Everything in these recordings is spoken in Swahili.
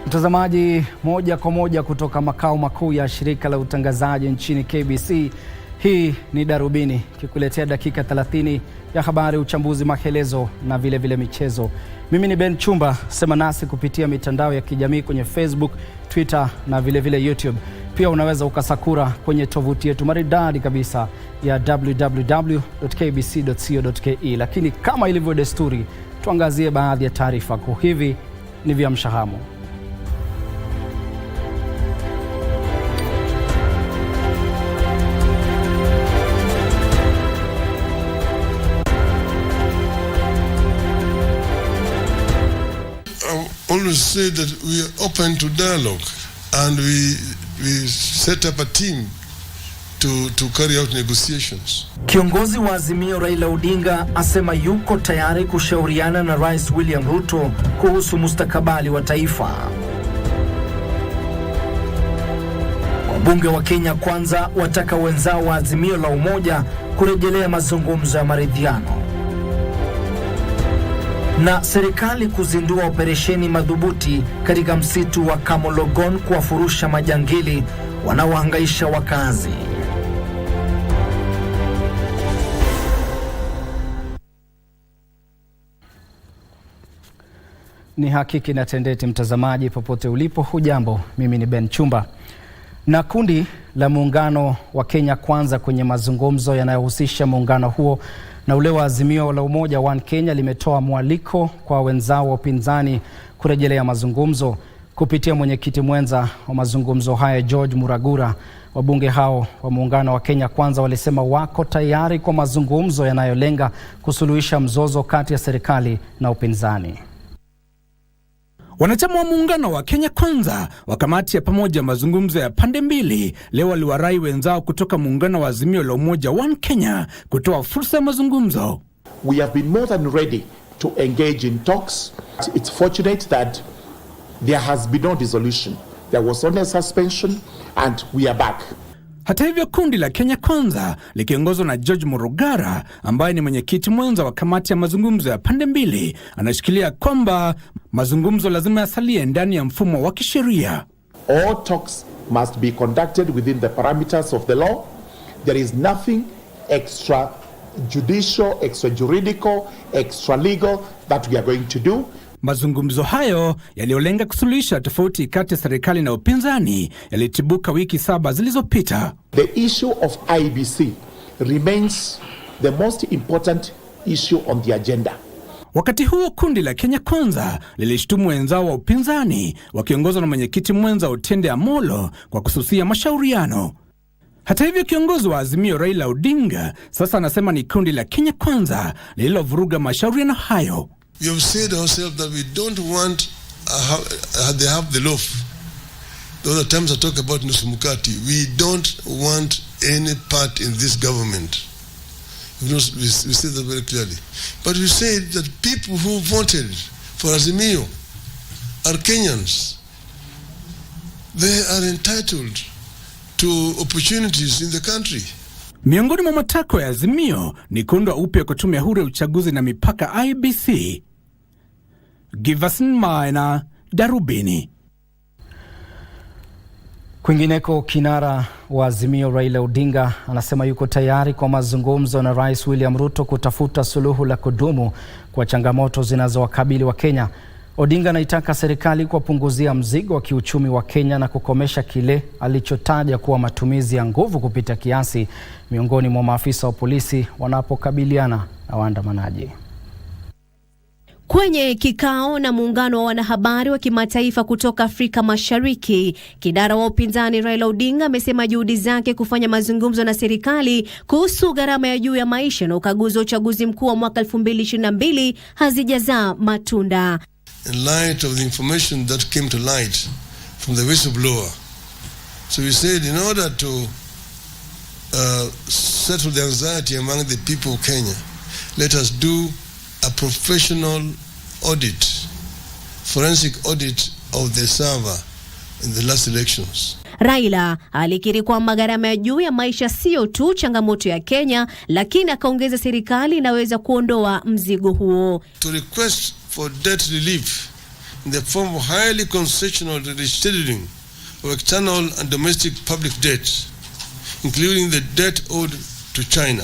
Mtazamaji, moja kwa moja kutoka makao makuu ya shirika la utangazaji nchini KBC, hii ni Darubini, kikuletea dakika 30 ya habari, uchambuzi, maelezo na vile michezo. Mimi ni Chumba, sema nasi kupitia mitandao ya kijamii kwenye Facebook, Twitter na vile YouTube. Pia unaweza ukasakura kwenye tovuti yetu maridadi kabisa ya www.kbc.co.ke. Lakini kama ilivyo desturi, tuangazie baadhi ya taarifa kuu. Hivi ni vya mshahamu. Always say that we are open to dialogue and we set up a team to carry out negotiations. Kiongozi wa Azimio Raila Odinga asema yuko tayari kushauriana na Rais William Ruto kuhusu mustakabali wa taifa. Wabunge wa Kenya Kwanza wataka wenzao wa Azimio la Umoja kurejelea mazungumzo ya maridhiano. Na serikali kuzindua operesheni madhubuti katika msitu wa Kamologon kuwafurusha majangili wanaohangaisha wakazi. Ni hakiki na tendeti, mtazamaji popote ulipo, hujambo. Mimi ni Chumba. Na kundi la muungano wa Kenya Kwanza kwenye mazungumzo yanayohusisha muungano huo na ule wa Azimio la Umoja One Kenya limetoa mwaliko kwa wenzao wa upinzani kurejelea mazungumzo. Kupitia mwenyekiti mwenza wa mazungumzo haya George Muragura, wabunge hao wa muungano wa Kenya Kwanza walisema wako tayari kwa mazungumzo yanayolenga kusuluhisha mzozo kati ya serikali na upinzani. Wanachama wa muungano wa Kenya Kwanza wa kamati ya pamoja mazungumzo ya pande mbili leo waliwarai wenzao kutoka muungano wa Azimio la Umoja One Kenya kutoa fursa ya mazungumzo. We have been more than ready to engage in talks. It's fortunate that there has been no dissolution. There was only a suspension and we are back. Hata hivyo, kundi la Kenya Kwanza likiongozwa na George Muragura ambaye ni mwenyekiti mwenza wa kamati ya mazungumzo ya pande mbili anashikilia kwamba mazungumzo lazima yasalie ndani ya mfumo wa kisheria. All talks must be conducted within the parameters of the law. There is nothing extra judicial, extra juridical, extra legal that we are going to do. Mazungumzo hayo yaliolenga kusuluhisha tofauti kati ya serikali na upinzani yalitibuka wiki 7 zilizopita. The issue of IBC remains the most important issue on the agenda. Wakati huo kundi la Kenya Kwanza lilishtumu wenzao wa upinzani wakiongozwa na mwenyekiti mwenza Otiende Amolo kwa kususia mashauriano. Hata hivyo, kiongozi wa Azimio Raila Odinga sasa anasema ni kundi la Kenya Kwanza lililovuruga mashauriano hayo. We have said ourselves that we don't want they have the loaf. The other times I talk about Nusumukati. We don't want any part in this government. We said that very clearly. But we said that people who voted for Azimio are Kenyans. They are entitled to opportunities in the country. Miongoni mwa matakwa ya Azimio ni kuundwa upya kwa tume huru ya uchaguzi na mipaka IBC. Giverson Maina, Darubini. Kwingineko, kinara wa Azimio Raila Odinga anasema yuko tayari kwa mazungumzo na Rais William Ruto kutafuta suluhu la kudumu kwa changamoto zinazowakabili wa Kenya. Odinga anaitaka serikali kuwapunguzia mzigo wa kiuchumi wa Kenya na kukomesha kile alichotaja kuwa matumizi ya nguvu kupita kiasi miongoni mwa maafisa wa polisi wanapokabiliana na waandamanaji. Kwenye kikao na muungano wa wanahabari wa kimataifa kutoka Afrika Mashariki, kinara wa upinzani Raila Odinga amesema juhudi zake kufanya mazungumzo na serikali kuhusu gharama ya juu ya maisha na ukaguzi wa uchaguzi mkuu wa mwaka 2022 hazijazaa matunda. In light of the information that came to light from the whistleblower, so we said in order to settle the anxiety among the people of Kenya, let us do a professional audit, forensic audit of the server in the last elections. Raila alikiri kwamba gharama ya juu ya maisha sio tu changamoto ya Kenya, lakini akaongeza serikali inaweza kuondoa mzigo huo. To request for debt relief in the form of highly concessional rescheduling of external and domestic public debts, including the debt owed to China.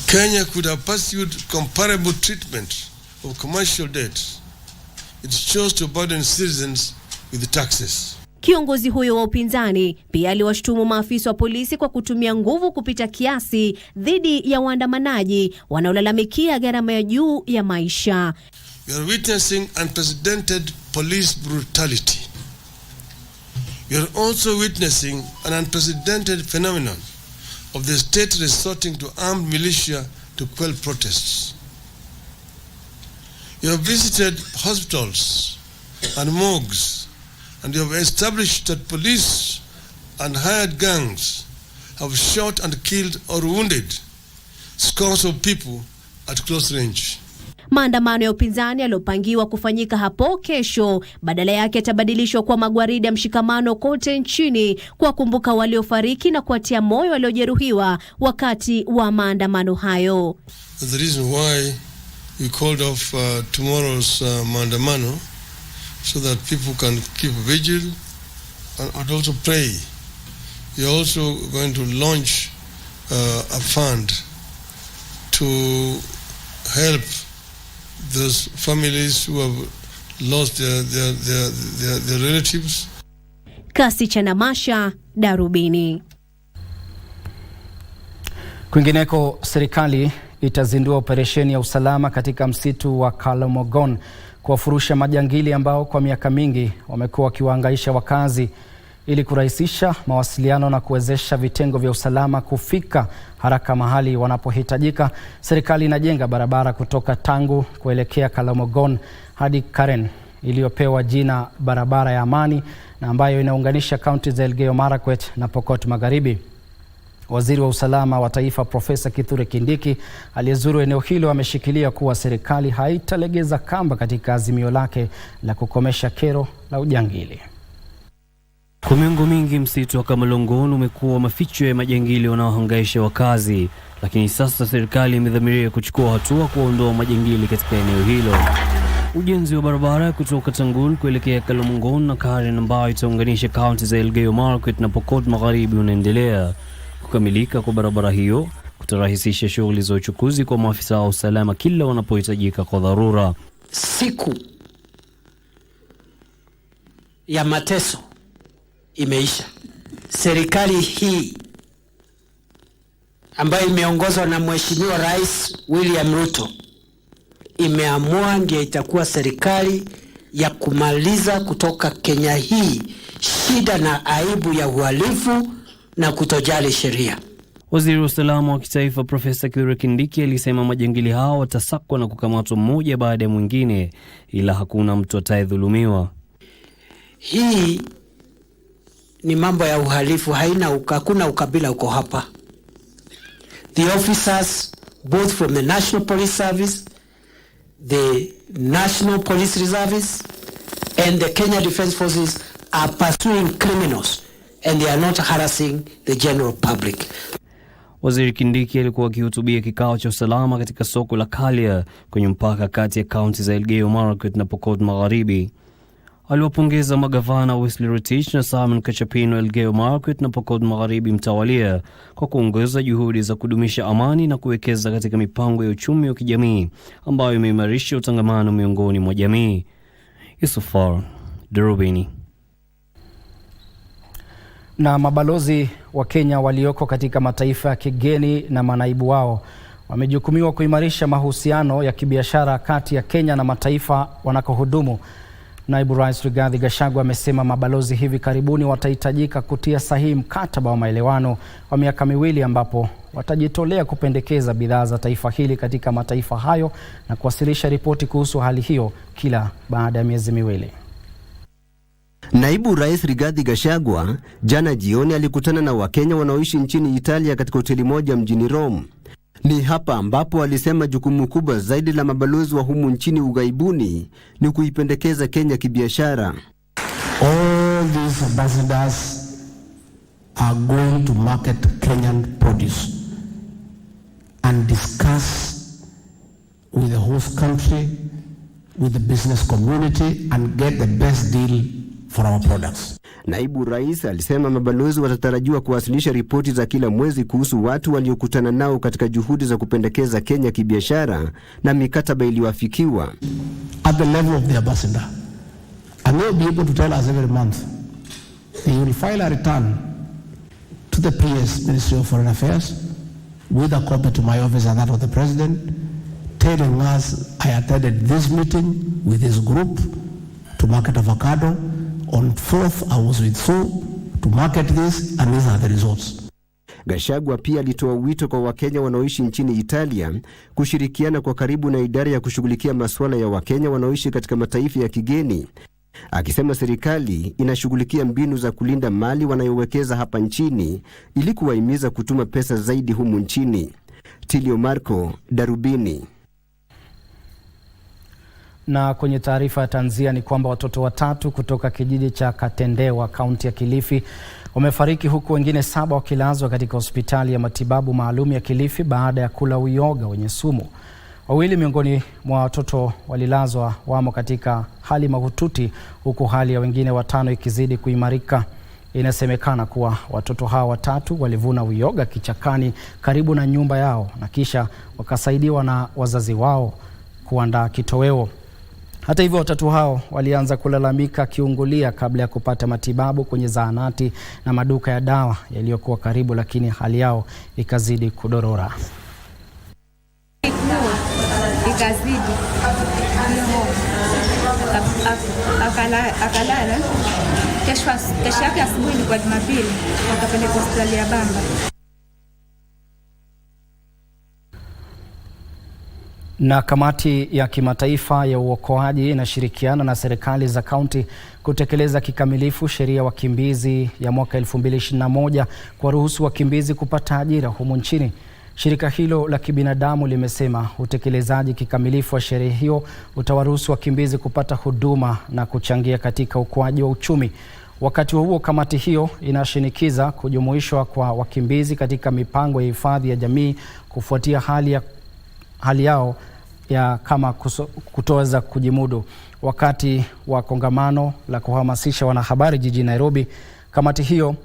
Kenya could have pursued comparable treatment of commercial debts. It chose to burden citizens with the taxes. Kiongozi huyo wa upinzani pia aliwashtumu maafisa wa polisi kwa kutumia nguvu kupita kiasi dhidi ya waandamanaji wanaolalamikia gharama ya juu ya maisha. We are witnessing unprecedented police brutality. We are also witnessing an unprecedented phenomenon of the state resorting to armed militia to quell protests. You have visited hospitals and morgues, and you have established that police and hired gangs have shot and killed or wounded scores of people at close range. Maandamano ya upinzani yaliyopangiwa kufanyika hapo kesho badala yake yatabadilishwa kwa magwaridi ya mshikamano kote nchini kuwakumbuka waliofariki na kuwatia moyo waliojeruhiwa wakati wa maandamano hayo. The reason why we called off tomorrow's maandamano, so that people can keep vigil and also pray. We are also going to launch a fund to help those families who have lost their relatives. Kasi cha Namasha, Darubini. Kwingineko, serikali itazindua operesheni ya usalama katika msitu wa Kalomogon kuwafurusha majangili ambao kwa miaka mingi wamekuwa wakiwahangaisha wakazi. Ili kurahisisha mawasiliano na kuwezesha vitengo vya usalama kufika haraka mahali wanapohitajika, serikali inajenga barabara kutoka Tangu kuelekea Kalomogon hadi Karen, iliyopewa jina barabara ya amani na ambayo inaunganisha kaunti za Elgeyo Marakwet na Pokot Magharibi. Waziri wa usalama wa taifa Profesa Kithure Kindiki aliyezuru eneo hilo ameshikilia kuwa serikali haitalegeza kamba katika azimio lake la kukomesha kero la ujangili. Kwa miongo mingi msitu wa Kalomogon umekuwa maficho ya majangili wanaohangaisha wakazi, lakini sasa serikali imedhamiria kuchukua hatua kuondoa majangili katika eneo hilo. Ujenzi wa barabara kutoka Tangul kuelekea Kalomogon na Karen ambayo itaunganisha kaunti za Elgeyo Marakwet na Pokot Magharibi unaendelea. Kukamilika kwa barabara hiyo kutarahisisha shughuli za uchukuzi kwa maafisa wa usalama kila wanapohitajika kwa dharura. Siku ya mateso imeisha. Serikali hii ambayo imeongozwa na Mheshimiwa Rais William Ruto imeamua ndio itakuwa serikali ya kumaliza kutoka Kenya hii shida na aibu ya uhalifu na kutojali sheria. Waziri wa usalama wa kitaifa Profesa Kithure Kindiki alisema majangili hao watasakwa na kukamatwa mmoja baada ya mwingine, ila hakuna mtu atayedhulumiwa. Hii ni mambo ya uhalifu, hakuna ukabila uko hapa. The officers both from the National Police Service, the National Police Reservice and the Kenya Defence Forces are pursuing criminals and they are not harassing the general public. Waziri Kindiki alikuwa akihutubia kikao cha usalama katika soko la Kalia kwenye mpaka kati ya kaunti za Elgeyo Marakwet na Pokot Magharibi. Aliwapongeza magavana Wesley Rotich na Simon Kachapino Elgeyo Marakwet na Pokot Magharibi mtawalia kwa kuongoza juhudi za kudumisha amani na kuwekeza katika mipango ya uchumi wa kijamii ambayo imeimarisha utangamano miongoni mwa jamii. Yusufar, Darubini. Na mabalozi wa Kenya walioko katika mataifa ya kigeni na manaibu wao wamejukumiwa kuimarisha mahusiano ya kibiashara kati ya Kenya na mataifa wanakohudumu. Naibu Rais Rigathi Gachagua amesema mabalozi hivi karibuni watahitajika kutia sahihi mkataba wa maelewano wa miaka miwili ambapo watajitolea kupendekeza bidhaa za taifa hili katika mataifa hayo na kuwasilisha ripoti kuhusu hali hiyo kila baada ya miezi miwili. Naibu Rais Rigathi Gachagua jana jioni alikutana na Wakenya wanaoishi nchini Italia katika hoteli moja mjini Rome. Ni hapa ambapo alisema jukumu kubwa zaidi la mabalozi wa humu nchini ughaibuni ni kuipendekeza Kenya kibiashara. All these ambassadors are going to market Kenyan produce and discuss with the host country with the business community and get the best deal for our products. Naibu Rais alisema mabalozi watatarajiwa kuwasilisha ripoti za kila mwezi kuhusu watu waliokutana nao katika juhudi za kupendekeza Kenya kibiashara na mikataba iliyoafikiwa. At the level of the ambassador, and they will be able to tell us every month. They will file a return to the PS, Ministry of Foreign Affairs, with a copy to my office and that of the President, telling us I attended this meeting with this group to market avocado. On 4th, I was with Sue to market this, and these are the results. Gachagua pia alitoa wito kwa Wakenya wanaoishi nchini Italia kushirikiana kwa karibu na idara ya kushughulikia masuala ya Wakenya wanaoishi katika mataifa ya kigeni, akisema serikali inashughulikia mbinu za kulinda mali wanayowekeza hapa nchini ili kuwahimiza kutuma pesa zaidi humu nchini. Tilio Marco, Darubini. Na kwenye taarifa ya tanzia ni kwamba watoto watatu kutoka kijiji cha Katendewa, kaunti ya Kilifi, wamefariki huku wengine 7 wakilazwa katika hospitali ya matibabu maalum ya Kilifi baada ya kula uyoga wenye sumu. Wawili miongoni mwa watoto walilazwa wamo katika hali mahututi huku hali ya wengine 5 ikizidi kuimarika. Inasemekana kuwa watoto hawa watatu walivuna uyoga kichakani karibu na nyumba yao na kisha wakasaidiwa na wazazi wao kuandaa kitoweo. Hata hivyo, watatu hao walianza kulalamika kiungulia kabla ya kupata matibabu kwenye zahanati na maduka ya dawa yaliyokuwa karibu, lakini hali yao ikazidi kudorora. Ikazidi akalala. Kesho yake asubuhi ilikuwa Jumapili, wakapeleka hospitali ya Bamba. Na kamati ya kimataifa ya uokoaji inashirikiana na serikali za kaunti kutekeleza kikamilifu sheria ya wakimbizi ya mwaka 2021 kwa ruhusu wakimbizi kupata ajira humu nchini. Shirika hilo la kibinadamu limesema utekelezaji kikamilifu wa sheria hiyo utawaruhusu wakimbizi kupata huduma na kuchangia katika ukuaji wa uchumi. Wakati huo kamati hiyo inashinikiza kujumuishwa kwa wakimbizi katika mipango ya hifadhi ya jamii kufuatia hali yao ya kama kutoweza kujimudu. Wakati wa kongamano la kuhamasisha wanahabari jijini Nairobi, kamati hiyo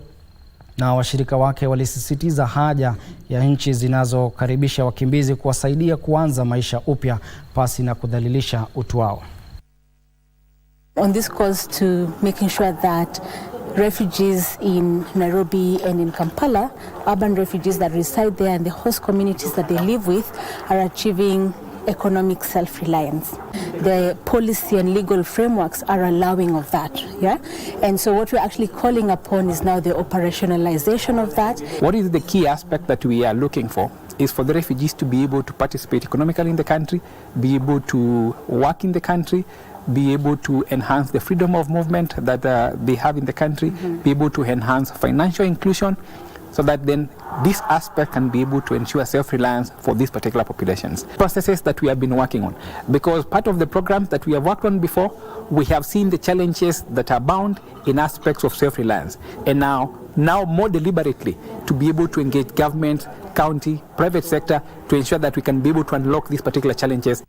na washirika wake walisisitiza haja ya nchi zinazokaribisha wakimbizi kuwasaidia kuanza maisha upya pasi na kudhalilisha utu wao. On this calls to making sure that refugees in Nairobi and in Kampala, urban refugees that reside there and the host communities that they live with are achieving economic self-reliance. The policy and legal frameworks are allowing of that, yeah? And so what we're actually calling upon is now the operationalization of that. What is the key aspect that we are looking for is for the refugees to be able to participate economically in the country, be able to work in the country, be able to enhance the freedom of movement that they have in the country, be able to enhance financial inclusion, so that then this aspect can be able to ensure self-reliance for these particular populations. Processes that we have been working on, because part of the programs that we have worked on before, we have seen the challenges that are bound in aspects of self-reliance. And now more deliberately to be able to engage government, county, private sector to ensure that we can be able to unlock these particular challenges.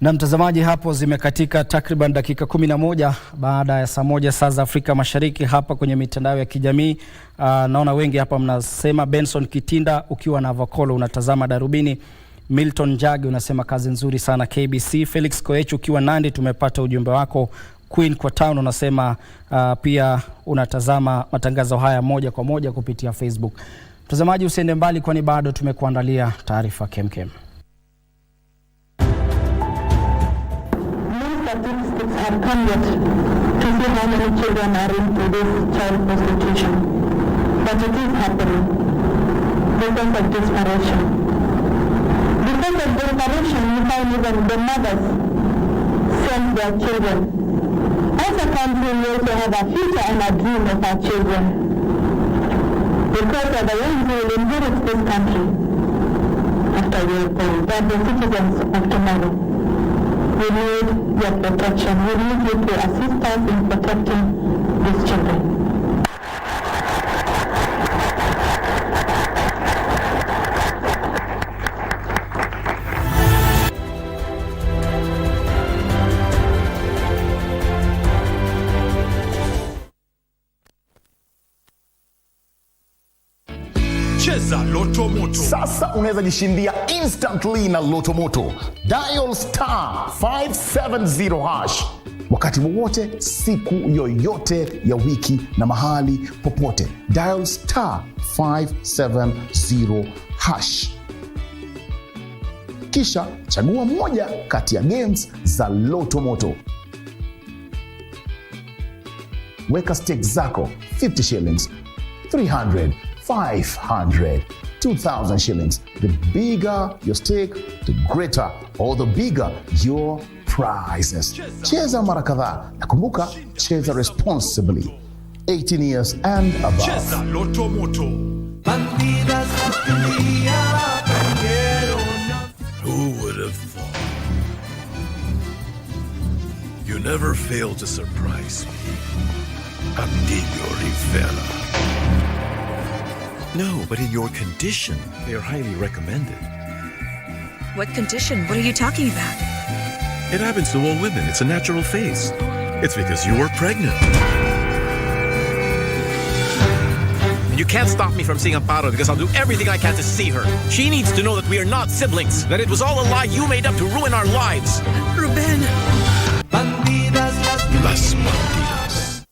Na mtazamaji, hapo zimekatika takriban dakika 11 baada ya saa 1 saa za Afrika Mashariki hapa kwenye mitandao ya kijamii. Naona wengi hapa mnasema Benson Kitinda ukiwa na Vakolo unatazama Darubini. Milton Jage unasema kazi nzuri sana KBC. Felix Koech ukiwa Nandi tumepata ujumbe wako. Queen kwa Town unasema pia unatazama matangazo haya moja kwa moja kupitia Facebook. Mtazamaji, usiende mbali kwani bado tumekuandalia taarifa kemkem. Statistics have come yet to see how many children are into this child prostitution. But it is happening because of desperation. Because of desperation, you find even the mothers send their children. As a country, we also have a future and a dream of our children. Because they are the ones who will inherit this country after we are born. They are the citizens of tomorrow. We need your protection. We need you to assist us in protecting these children. Loto Moto. Sasa unaweza jishindia instantly na Loto Moto. Dial *570 hash. Wakati wowote, siku yoyote ya wiki na mahali popote. Dial *570 hash. Kisha chagua moja kati ya games za Loto Moto. Weka stake zako 50 shillings, 300, 500, 2,000 shillings. The bigger your stake, the greater or the bigger your prizes. Cheza mara kadhaa na kumbuka, cheza responsibly. 18 years and above. Cheza Loto Moto. Who would have thought? You never fail to surprise me. Amigo Rivera. No, but in your condition, they are highly recommended. What condition? What are you talking about? It happens to all women. It's a natural phase. It's because you were pregnant. You can't stop me from seeing Amparo because I'll do everything I can to see her. She needs to know that we are not siblings, that it was all a lie you made up to ruin our lives. Ruben. Las Bandidas.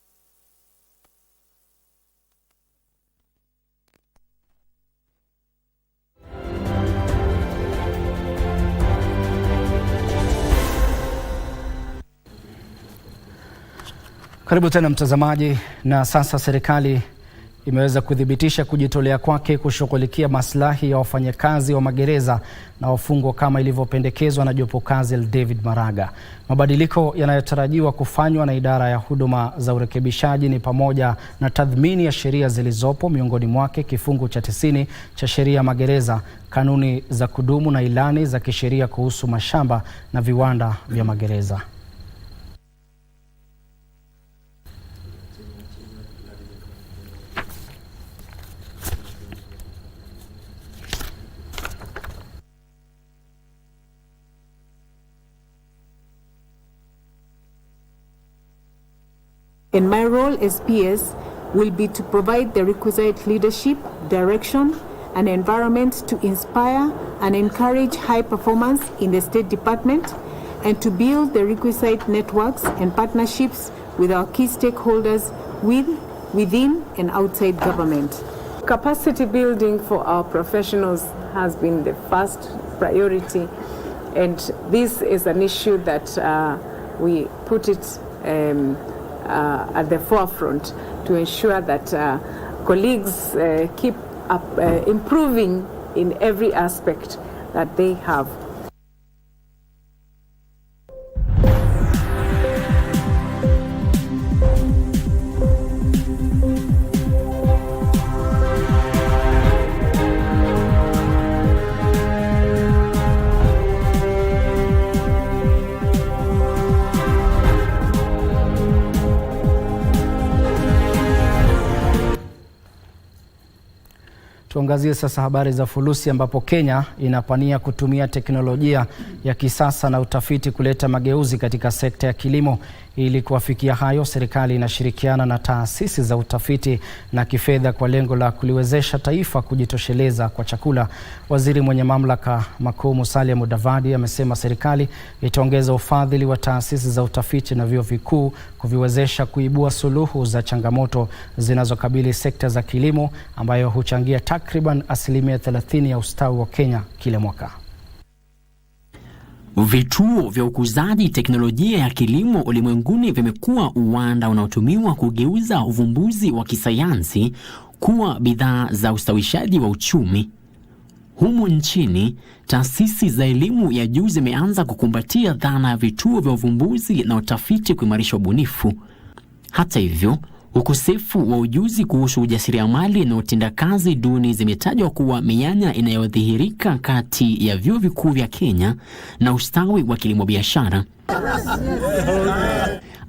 Karibu tena mtazamaji, na sasa serikali imeweza kudhibitisha kujitolea kwake kushughulikia maslahi ya wafanyakazi wa magereza na wafungwa kama ilivyopendekezwa na jopo kazi la David Maraga. Mabadiliko yanayotarajiwa kufanywa na idara ya huduma za urekebishaji ni pamoja na tathmini ya sheria zilizopo, miongoni mwake kifungu cha 90 cha sheria ya magereza, kanuni za kudumu na ilani za kisheria kuhusu mashamba na viwanda vya magereza. And my role as PS will be to provide the requisite leadership, direction, and environment to inspire and encourage high performance in the State Department, and to build the requisite networks and partnerships with our key stakeholders within and outside government. Capacity building for our professionals has been the first priority, and this is an issue that we put it at the forefront to ensure that colleagues keep up improving in every aspect that they have. Tuangazie sasa habari za fulusi, ambapo Kenya inapania kutumia teknolojia ya kisasa na utafiti kuleta mageuzi katika sekta ya kilimo. Ili kuwafikia hayo, serikali inashirikiana na taasisi za utafiti na kifedha kwa lengo la kuliwezesha taifa kujitosheleza kwa chakula. Waziri mwenye mamlaka makuu Musalia Mudavadi amesema serikali itaongeza ufadhili wa taasisi za utafiti na vyuo vikuu kuviwezesha kuibua suluhu za changamoto zinazokabili sekta za kilimo, ambayo huchangia takriban 30% ya ustawi wa Kenya kila mwaka. Vituo vya ukuzaji teknolojia ya kilimo ulimwenguni vimekuwa uwanda unaotumiwa kugeuza uvumbuzi wa kisayansi kuwa bidhaa za ustawishaji wa uchumi. Humu nchini, taasisi za elimu ya juu zimeanza kukumbatia dhana ya vituo vya uvumbuzi na utafiti kuimarisha ubunifu. Hata hivyo, ukosefu wa ujuzi kuhusu ujasiriamali na utendakazi duni zimetajwa kuwa mianya inayodhihirika kati ya vyuo vikuu vya Kenya na ustawi wa kilimo biashara.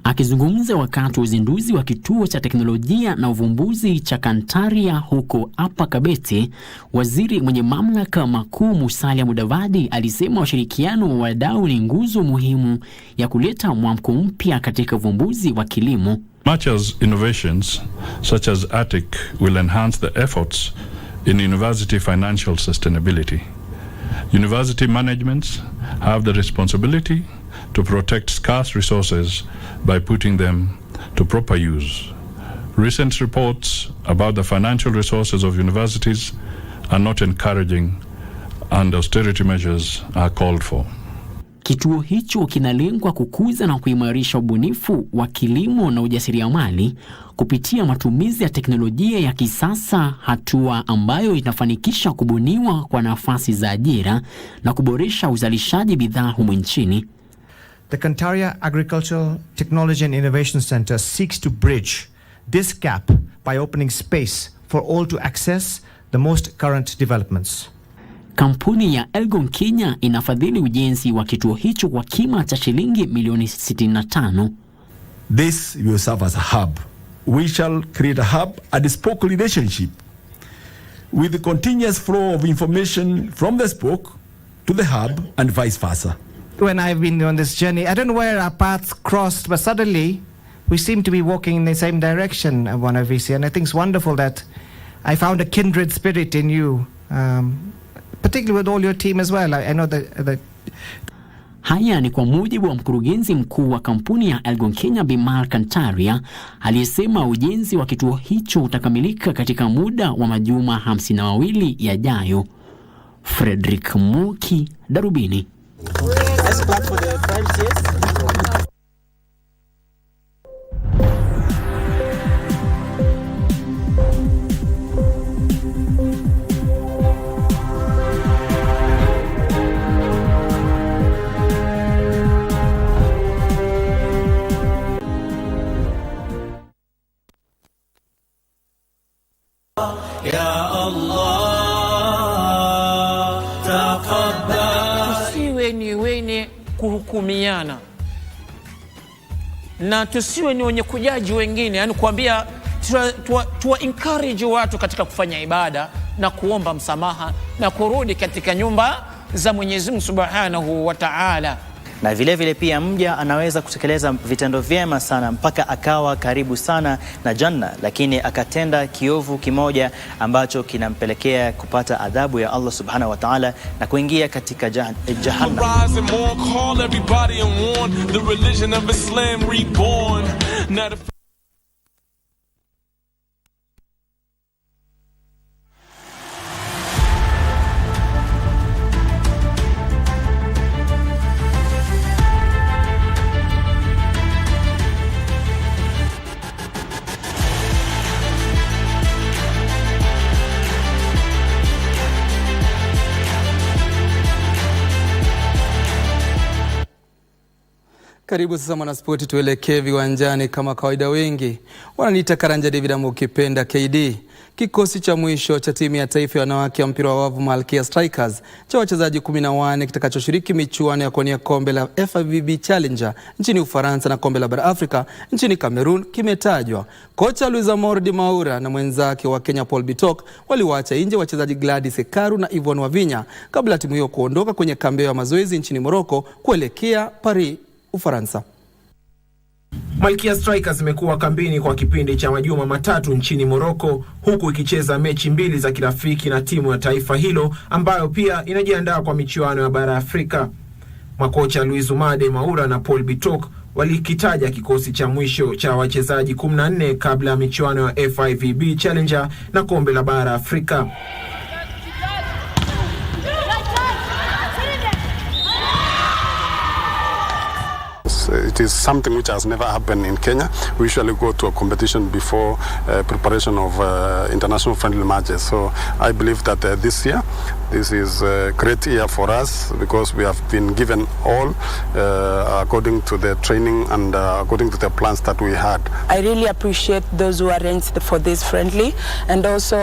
Akizungumza wakati wa uzinduzi wa kituo cha teknolojia na uvumbuzi cha Kantaria huko Upper Kabete, waziri mwenye mamlaka makuu Musalia Mudavadi alisema ushirikiano wa wadau ni nguzo muhimu ya kuleta mwamko mpya katika uvumbuzi wa kilimo. Much as innovations such as ATIC will enhance the efforts in university financial sustainability. University managements have the responsibility to protect scarce resources by putting them to proper use. Recent reports about the financial resources of universities are not encouraging, and austerity measures are called for. Kituo hicho kinalengwa kukuza na kuimarisha ubunifu wa kilimo na ujasiriamali kupitia matumizi ya teknolojia ya kisasa, hatua ambayo inafanikisha kubuniwa kwa nafasi za ajira na kuboresha uzalishaji bidhaa humu nchini. The Kantaria Agricultural Technology and Innovation Center seeks to bridge this gap by opening space for all to access the most current developments. Kampuni ya Elgon Kenya inafadhili ujenzi wa kituo hicho kwa kima cha shilingi milioni 65. This will serve as a hub. We shall create a hub, a bespoke relationship with the continuous flow of information from the spoke to the hub and vice versa. When I've been on this journey, I don't know where our paths crossed, but suddenly we seem to be walking in the same direction, VC, and I think it's wonderful that I found a kindred spirit in you, particularly with all your team as well. I know that Haya ni kwa mujibu wa mkurugenzi mkuu wa kampuni ya Elgon Kenya Bimal Kantaria, aliyesema ujenzi wa kituo hicho utakamilika katika muda wa majuma 52 yajayo. Frederick Muki, Darubini. Let's clap for the primes, kuhukumiana na tusiwe ni wenye kujaji wengine, yani kuambia tuwa encourage watu katika kufanya ibada na kuomba msamaha na kurudi katika nyumba za Mwenyezi Mungu Subhanahu wa Ta'ala. Na vile vile pia mja anaweza kutekeleza vitendo vyema sana mpaka akawa karibu sana na janna, lakini akatenda kiovu kimoja ambacho kinampelekea kupata adhabu ya Allah Subhanahu wa Ta'ala na kuingia katika jahannam. Karibu sasa mwanaspoti, tuelekee viwanjani. Kama kawaida, wengi wananiita Karanja David ama ukipenda KD. Kikosi cha mwisho cha timu ya taifa ya wanawake wa mpira wa wavu Malkia Strikers cha wachezaji 14 kitakachoshiriki michuano ya kuwania kombe la FIVB Challenger nchini Ufaransa na kombe la bara Afrika nchini Cameroon kimetajwa. Kocha Luis Amor Maura na mwenzake wa Kenya Paul Bitok waliwaacha nje wachezaji Gladys Ekaru na Yvonne Wavinya kabla timu hiyo kuondoka kwenye kambi ya mazoezi nchini Morocco kuelekea Paris, Ufaransa. Malkia Strikers imekuwa kambini kwa kipindi cha majuma matatu nchini Morocco, huku ikicheza mechi 2 za kirafiki na timu ya taifa hilo ambayo pia inajiandaa kwa michuano ya bara Afrika. Makocha Luis Amor Maura na Paul Bitok walikitaja kikosi cha mwisho cha wachezaji 14 kabla ya michuano ya FIVB Challenger na kombe la bara Afrika. It is something which has never happened in Kenya. We usually go to a competition before preparation of international friendly matches. So I believe that this year, this is a great year for us because we have been given all according to the training and according to the plans that we had. I really appreciate those who arranged for this friendly, and also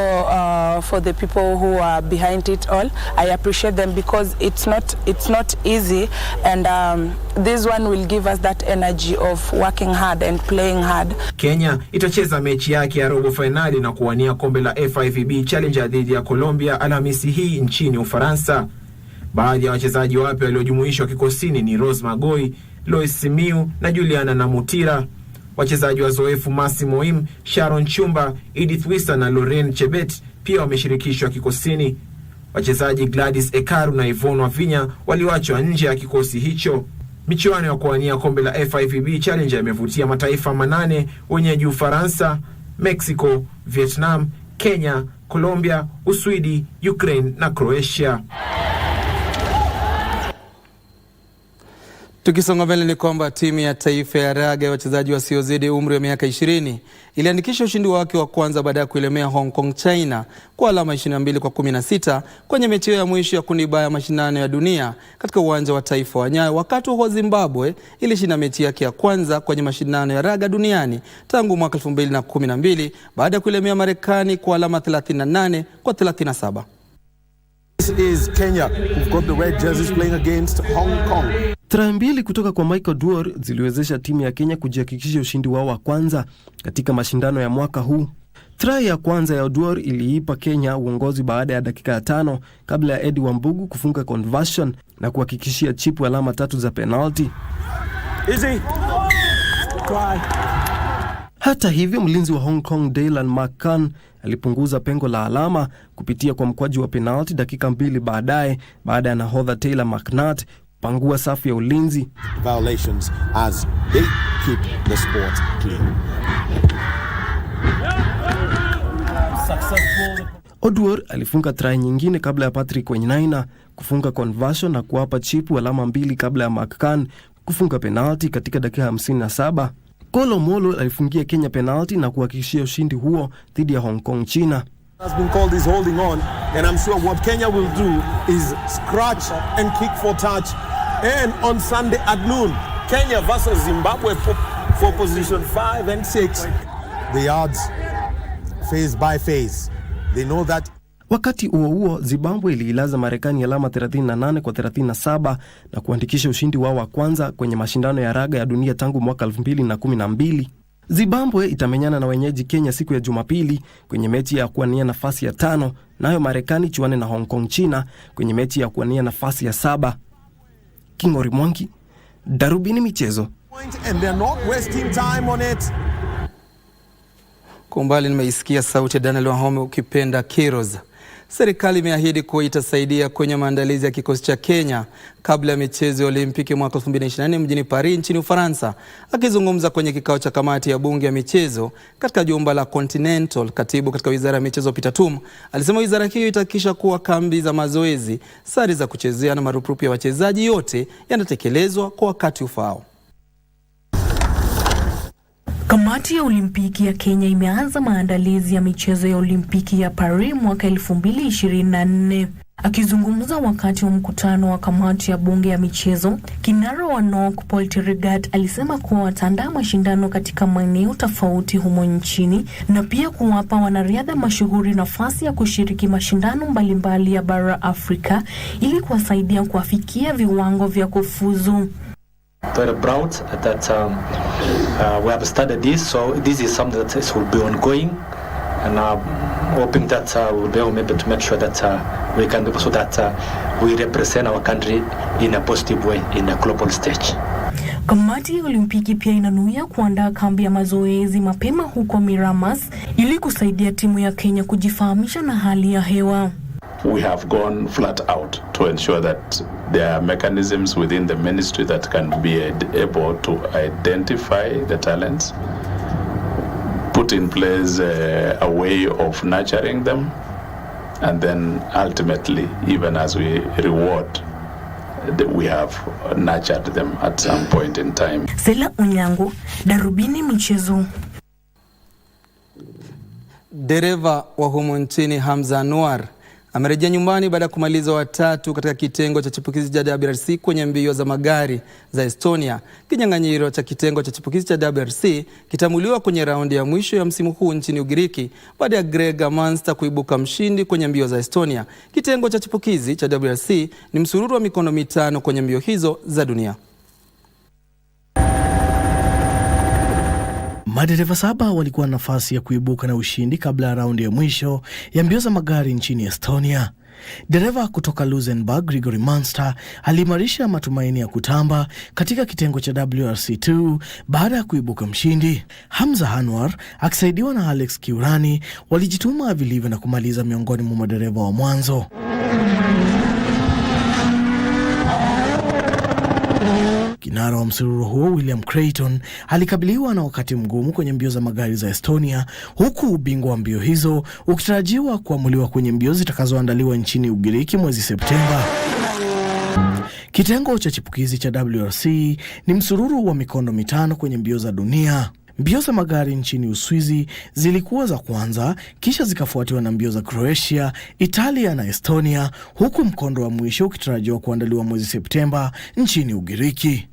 for the people who are behind it all. I appreciate them because it's not easy, and this one will give us that energy of working hard and playing hard. Kenya itacheza mechi yake ya robo finali na kuwania kombe la FIVB Challenger dhidi ya Colombia Alhamisi hii nchini Ufaransa. Baadhi ya wachezaji wapya waliojumuishwa kikosini ni Rose Magoi, Lois Simiu na Juliana Namutira. Wachezaji wazoefu Masi Moim, Sharon Chumba, Edith Wisa na Lorraine Chebet pia wameshirikishwa kikosini. Wachezaji Gladys Ekaru na Yvonne Wavinya waliwachwa nje ya kikosi hicho. Michuano ya kuwania kombe la FIVB Challenge yamevutia mataifa 8 wenyeji Ufaransa, Mexico, Vietnam, Kenya, Colombia, Uswidi, Ukraine na Croatia. Tukisonga mbele ni kwamba timu ya taifa ya raga ya wachezaji wasiozidi umri wa miaka 20 iliandikisha ushindi wake wa kwanza baada ya kuilemea Hong Kong China kwa alama 22-16 kwenye mechi ya mwisho ya kundi ba ya mashindano ya dunia katika uwanja wa taifa wa Nyayo, wakati wa Zimbabwe ilishinda mechi yake ya kwanza kwenye mashindano ya raga duniani tangu mwaka 2012 baada ya kuilemea Marekani kwa alama 38-37. This is Kenya, who've got the red jerseys playing against Hong Kong. Try mbili kutoka kwa Michael Duor ziliwezesha timu ya Kenya kujihakikishia ushindi wao wa kwanza katika mashindano ya mwaka huu. Try ya kwanza ya Duor iliipa Kenya uongozi baada ya dakika 5 kabla ya Eddie Wambugu kufunga conversion na kuhakikishia Chipu alama 3 za penalty. Easy. Try. Hata hivyo, mlinzi wa Hong Kong Dylan McCann alipunguza pengo la alama kupitia kwa mkwaju wa penalty dakika 2 baadaye baada ya nahodha Taylor McNutt pangua safu ya ulinzi. Violations as they keep the sport clean. Oduor alifunga try nyingine kabla ya Patrick Wenyaina kufunga conversion na kuwapa Chipu alama 2 kabla ya McCann kufunga penalty katika dakika 57. Kolo Molo alifungia Kenya penalty na kuhakikishia ushindi huo dhidi ya Hong Kong China. Has been called is holding on, and I'm sure what Kenya will do is scratch and kick for touch. And on Sunday at noon, Kenya versus Zimbabwe for position 5 and 6. The odds phase by phase. They know that. Wakati huo Zimbabwe iliilaza Marekani alama 38-37 na kuandikisha ushindi wao wa kwanza kwenye mashindano ya raga ya dunia tangu mwaka 2012. Zimbabwe itamenyana na wenyeji Kenya siku ya Jumapili kwenye mechi ya kuwania nafasi ya 5, nayo Marekani chuane na Hong Kong China kwenye mechi ya kuwania nafasi ya 7. Kingori Mwangi, Darubini Michezo. And they're not wasting time on it. Kwa mbali nimeisikia sauti ya Daniel Wahome ukipenda Kiros. Serikali imeahidi kuwa itasaidia kwenye maandalizi ya kikosi cha Kenya kabla ya michezo ya Olimpiki mwaka 2024 mjini Paris nchini Ufaransa. Akizungumza kwenye kikao cha kamati ya bunge ya michezo katika jumba la Continental, katibu katika wizara ya michezo Peter Tum alisema wizara hiyo itahakikisha kuwa kambi za mazoezi, sare za kuchezea na marupurupu ya wachezaji yote yanatekelezwa kwa wakati ufaao. Kamati ya Olimpiki ya Kenya imeanza maandalizi ya michezo ya Olimpiki ya Paris mwaka 2024. Akizungumza wakati wa mkutano wa kamati ya bunge ya michezo, kinara wa NOK Paul Terigat alisema kuwa wataandaa mashindano katika maeneo tofauti humo nchini na pia kuwapa wanariadha mashuhuri nafasi ya kushiriki mashindano mbalimbali ya bara Afrika ili kuwasaidia kuafikia viwango vya kufuzu. Very proud that we have started this, so this is something that will be ongoing, and hoping that we'll be able to make sure that we can do so that we represent our country in a positive way in the global stage. Kamati ya Olimpiki pia inanuia kuandaa kambi ya mazoezi mapema huko Miramas ili kusaidia timu ya Kenya kujifahamisha na hali ya hewa. We have gone flat out to ensure that there are mechanisms within the ministry that can be able to identify the talents, put in place a way of nurturing them, and then ultimately, even as we reward, we have nurtured them at some point in time. Sela Unyango, Darubini Michezo. Dereva wa humu nchini Hamza Anwar amerejea nyumbani baada ya kumaliza watatu katika kitengo cha chipukizi cha WRC kwenye mbio za magari za Estonia. Kinyang'anyiro cha kitengo cha chipukizi cha WRC kitamuliwa kwenye raundi ya mwisho ya msimu huu nchini Ugiriki baada ya Greg Manster kuibuka mshindi kwenye mbio za Estonia. Kitengo cha chipukizi cha WRC ni msururu wa mikono mitano kwenye mbio hizo za dunia. Madereva 7 walikuwa na nafasi ya kuibuka na ushindi kabla ya raundi ya mwisho ya mbio za magari nchini Estonia. Dereva kutoka Luxembourg Gregory Munster aliimarisha matumaini ya kutamba katika kitengo cha WRC2 baada ya kuibuka mshindi. Hamza Anwar akisaidiwa na Alex Kiurani walijituma vilivyo na kumaliza miongoni mwa madereva wa mwanzo. Kinara wa msururu huo William Creighton alikabiliwa na wakati mgumu kwenye mbio za magari za Estonia, huku ubingwa wa mbio hizo ukitarajiwa kuamuliwa kwenye mbio zitakazoandaliwa nchini Ugiriki mwezi Septemba. Kitengo cha chipukizi cha WRC ni msururu wa mikondo mitano kwenye mbio za dunia. Mbio za magari nchini Uswizi zilikuwa za kwanza, kisha zikafuatiwa na mbio za Croatia, Italia na Estonia, huku mkondo wa mwisho ukitarajiwa kuandaliwa mwezi Septemba nchini Ugiriki.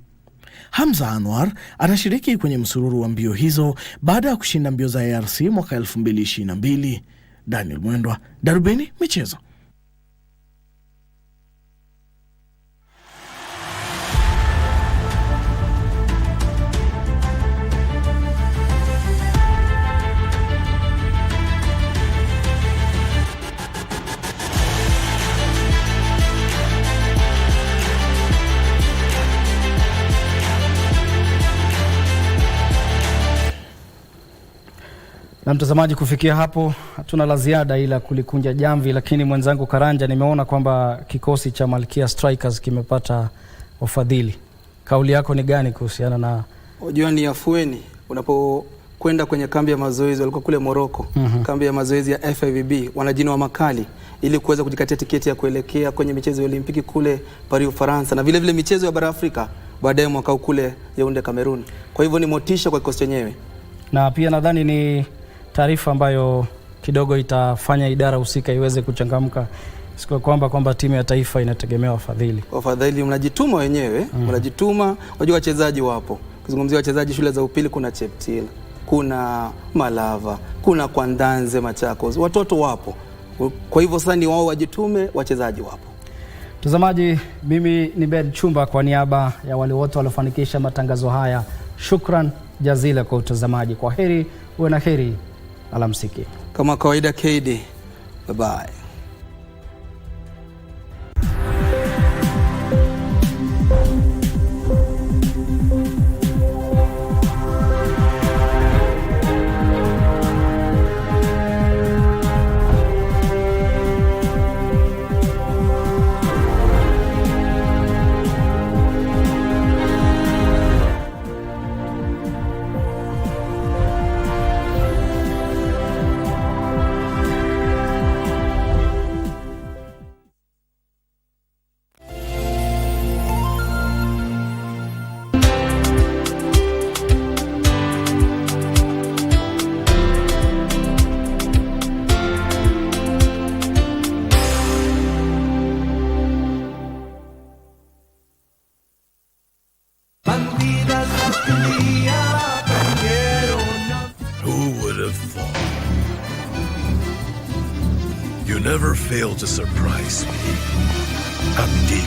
Hamza Anwar anashiriki kwenye msururu wa mbio hizo baada ya kushinda mbio za ARC mwaka 2022. Daniel Mwendwa, Darubini Michezo. Na mtazamaji, kufikia hapo hatuna la ziada ila kulikunja jamvi, lakini mwenzangu Karanja, nimeona kwamba kikosi cha Malkia Strikers kimepata ufadhili. Kauli yako ni gani kuhusiana na? Unajua ni afueni unapokwenda kwenye kambi ya mazoezi, walikuwa kule Morocco, kambi ya mazoezi ya FIVB, wanajinwa makali ili kuweza kujikatia tiketi ya kuelekea kwenye michezo ya Olimpiki kule Paris, Ufaransa, na vile vile michezo ya bara Afrika baadaye mwaka kule Yaounde, Cameroon. Kwa hivyo ni motisha kwa kikosi chenyewe. Na pia nadhani ni taarifa ambayo kidogo itafanya idara husika iweze kuchangamka, sio kwamba timu ya taifa inategemea wafadhili. Wafadhili mnajituma wenyewe, mnajituma. Unajua wachezaji wapo. Kuzungumzia wachezaji shule za upili, kuna Cheptil, kuna Malava, kuna Kwandanze Machakos. Watoto wapo. Kwa hivyo sasa ni wao wajitume, wachezaji wapo. Mtazamaji, mimi ni Ben Chumba kwa niaba ya wale wote waliofanikisha matangazo haya. Shukran jazila kwa utazamaji. Kwa heri, uwe na heri. Alamsiki. Kama kawaida KD. Bye bye. You never fail to surprise me. I'm deep